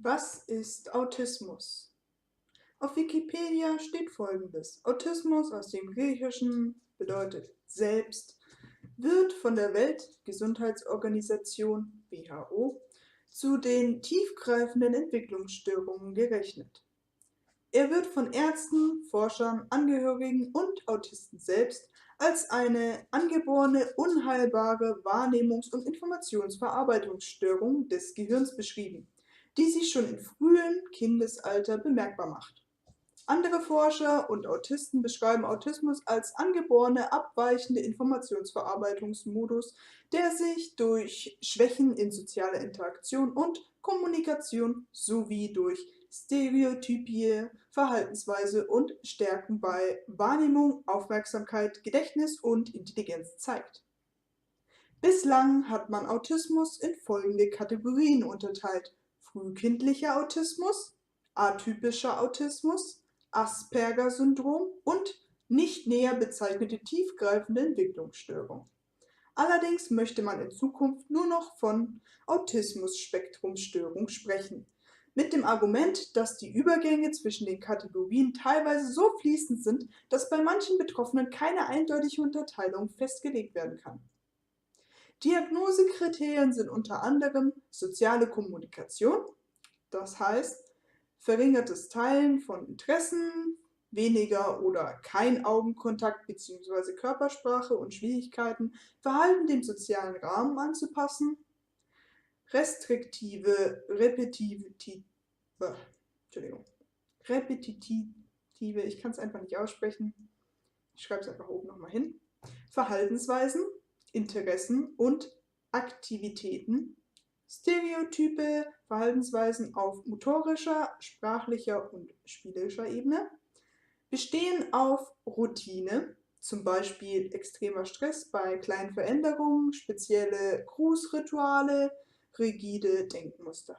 Was ist Autismus? Auf Wikipedia steht Folgendes. Autismus aus dem Griechischen bedeutet selbst, wird von der Weltgesundheitsorganisation WHO zu den tiefgreifenden Entwicklungsstörungen gerechnet. Er wird von Ärzten, Forschern, Angehörigen und Autisten selbst als eine angeborene, unheilbare Wahrnehmungs- und Informationsverarbeitungsstörung des Gehirns beschrieben, die sich schon im frühen Kindesalter bemerkbar macht. Andere Forscher und Autisten beschreiben Autismus als angeborene, abweichende Informationsverarbeitungsmodus, der sich durch Schwächen in sozialer Interaktion und Kommunikation sowie durch stereotypie Verhaltensweise und Stärken bei Wahrnehmung, Aufmerksamkeit, Gedächtnis und Intelligenz zeigt. Bislang hat man Autismus in folgende Kategorien unterteilt: frühkindlicher Autismus, atypischer Autismus, Asperger-Syndrom und nicht näher bezeichnete tiefgreifende Entwicklungsstörung. Allerdings möchte man in Zukunft nur noch von Autismus-Spektrum-Störung sprechen, mit dem Argument, dass die Übergänge zwischen den Kategorien teilweise so fließend sind, dass bei manchen Betroffenen keine eindeutige Unterteilung festgelegt werden kann. Diagnosekriterien sind unter anderem soziale Kommunikation, das heißt verringertes Teilen von Interessen, weniger oder kein Augenkontakt bzw. Körpersprache und Schwierigkeiten, Verhalten dem sozialen Rahmen anzupassen, restriktive, repetitive, ich kann es einfach nicht aussprechen, ich schreibe es einfach oben nochmal hin, Verhaltensweisen, Interessen und Aktivitäten, stereotype Verhaltensweisen auf motorischer, sprachlicher und spielerischer Ebene, bestehen auf Routine, zum Beispiel extremer Stress bei kleinen Veränderungen, spezielle Grußrituale, rigide Denkmuster.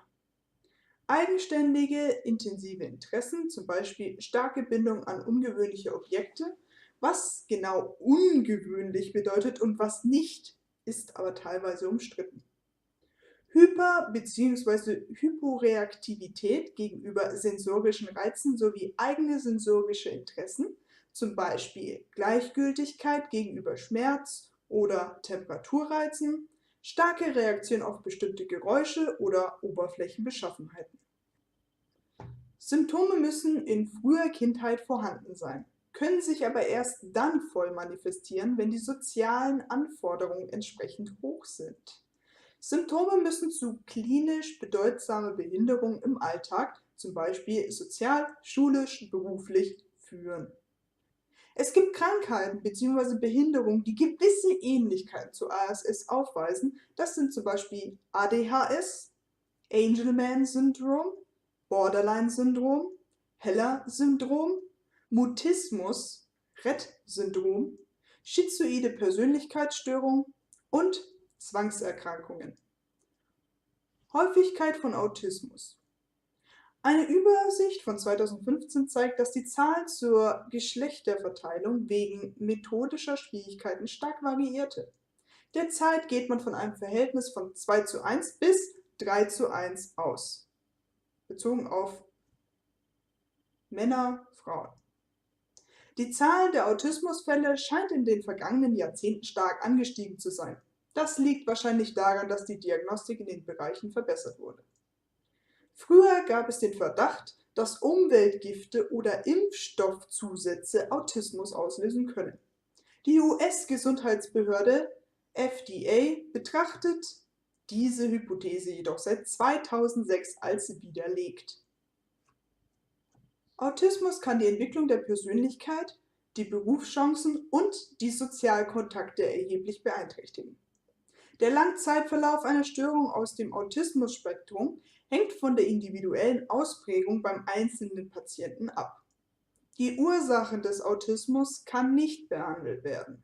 Eigenständige, intensive Interessen, zum Beispiel starke Bindung an ungewöhnliche Objekte. Was genau ungewöhnlich bedeutet und was nicht, ist aber teilweise umstritten. Hyper- bzw. Hyporeaktivität gegenüber sensorischen Reizen sowie eigene sensorische Interessen, zum Beispiel Gleichgültigkeit gegenüber Schmerz oder Temperaturreizen, starke Reaktion auf bestimmte Geräusche oder Oberflächenbeschaffenheiten. Symptome müssen in früher Kindheit vorhanden sein, können sich aber erst dann voll manifestieren, wenn die sozialen Anforderungen entsprechend hoch sind. Symptome müssen zu klinisch bedeutsamer Behinderung im Alltag, zum Beispiel sozial, schulisch, beruflich, führen. Es gibt Krankheiten bzw. Behinderungen, die gewisse Ähnlichkeiten zu ASS aufweisen. Das sind zum Beispiel ADHS, Angelman-Syndrom, Borderline-Syndrom, Heller-Syndrom, Mutismus, Rett-Syndrom, schizoide Persönlichkeitsstörung und Zwangserkrankungen. Häufigkeit von Autismus. Eine Übersicht von 2015 zeigt, dass die Zahl zur Geschlechterverteilung wegen methodischer Schwierigkeiten stark variierte. Derzeit geht man von einem Verhältnis von 2:1 bis 3:1 aus, bezogen auf Männer, Frauen. Die Zahl der Autismusfälle scheint in den vergangenen Jahrzehnten stark angestiegen zu sein. Das liegt wahrscheinlich daran, dass die Diagnostik in den Bereichen verbessert wurde. Früher gab es den Verdacht, dass Umweltgifte oder Impfstoffzusätze Autismus auslösen können. Die US-Gesundheitsbehörde FDA betrachtet diese Hypothese jedoch seit 2006 als widerlegt. Autismus kann die Entwicklung der Persönlichkeit, die Berufschancen und die Sozialkontakte erheblich beeinträchtigen. Der Langzeitverlauf einer Störung aus dem Autismus-Spektrum hängt von der individuellen Ausprägung beim einzelnen Patienten ab. Die Ursache des Autismus kann nicht behandelt werden.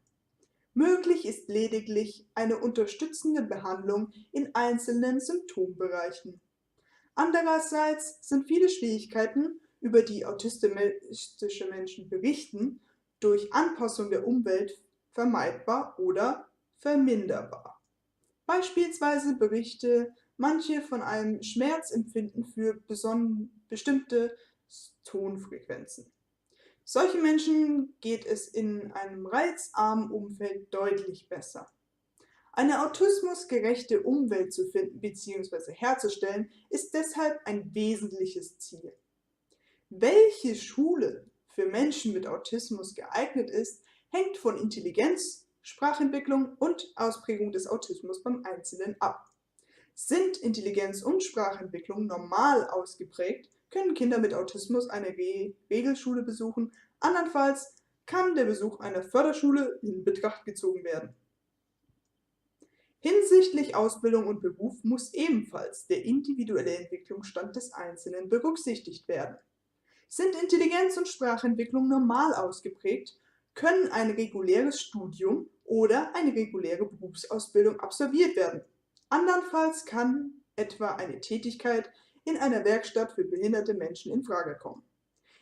Möglich ist lediglich eine unterstützende Behandlung in einzelnen Symptombereichen. Andererseits sind viele Schwierigkeiten, über die autistische Menschen berichten, durch Anpassung der Umwelt vermeidbar oder verminderbar. Beispielsweise Berichte manche von einem Schmerzempfinden für bestimmte Tonfrequenzen. Solchen Menschen geht es in einem reizarmen Umfeld deutlich besser. Eine autismusgerechte Umwelt zu finden bzw. herzustellen, ist deshalb ein wesentliches Ziel. Welche Schule für Menschen mit Autismus geeignet ist, hängt von Intelligenz, Sprachentwicklung und Ausprägung des Autismus beim Einzelnen ab. Sind Intelligenz und Sprachentwicklung normal ausgeprägt, können Kinder mit Autismus eine Regelschule besuchen, andernfalls kann der Besuch einer Förderschule in Betracht gezogen werden. Hinsichtlich Ausbildung und Beruf muss ebenfalls der individuelle Entwicklungsstand des Einzelnen berücksichtigt werden. Sind Intelligenz und Sprachentwicklung normal ausgeprägt, können ein reguläres Studium oder eine reguläre Berufsausbildung absolviert werden. Andernfalls kann etwa eine Tätigkeit in einer Werkstatt für behinderte Menschen in Frage kommen.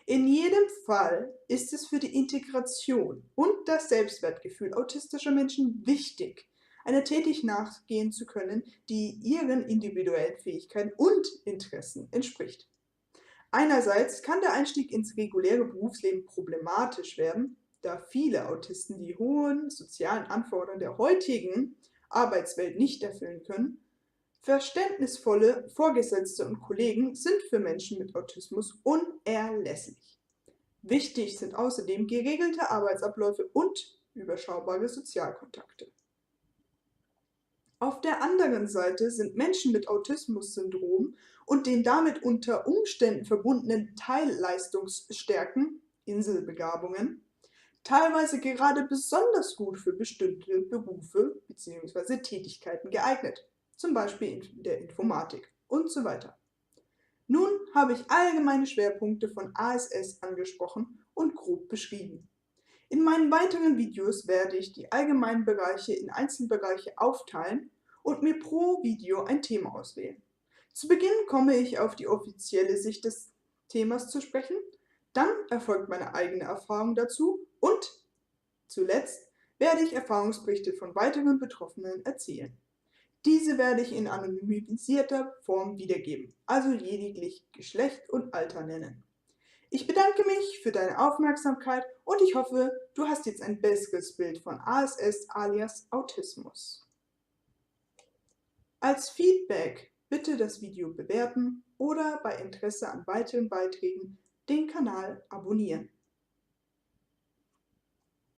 In jedem Fall ist es für die Integration und das Selbstwertgefühl autistischer Menschen wichtig, einer Tätigkeit nachgehen zu können, die ihren individuellen Fähigkeiten und Interessen entspricht. Einerseits kann der Einstieg ins reguläre Berufsleben problematisch werden, da viele Autisten die hohen sozialen Anforderungen der heutigen Arbeitswelt nicht erfüllen können. Verständnisvolle Vorgesetzte und Kollegen sind für Menschen mit Autismus unerlässlich. Wichtig sind außerdem geregelte Arbeitsabläufe und überschaubare Sozialkontakte. Auf der anderen Seite sind Menschen mit Autismus-Syndrom und den damit unter Umständen verbundenen Teilleistungsstärken, Inselbegabungen, teilweise gerade besonders gut für bestimmte Berufe bzw. Tätigkeiten geeignet, zum Beispiel in der Informatik und so weiter. Nun habe ich allgemeine Schwerpunkte von ASS angesprochen und grob beschrieben. In meinen weiteren Videos werde ich die allgemeinen Bereiche in Einzelbereiche aufteilen und mir pro Video ein Thema auswählen. Zu Beginn komme ich auf die offizielle Sicht des Themas zu sprechen, dann erfolgt meine eigene Erfahrung dazu und zuletzt werde ich Erfahrungsberichte von weiteren Betroffenen erzählen. Diese werde ich in anonymisierter Form wiedergeben, also lediglich Geschlecht und Alter nennen. Ich bedanke mich für deine Aufmerksamkeit und ich hoffe, du hast jetzt ein besseres Bild von ASS alias Autismus. Als Feedback bitte das Video bewerten oder bei Interesse an weiteren Beiträgen den Kanal abonnieren.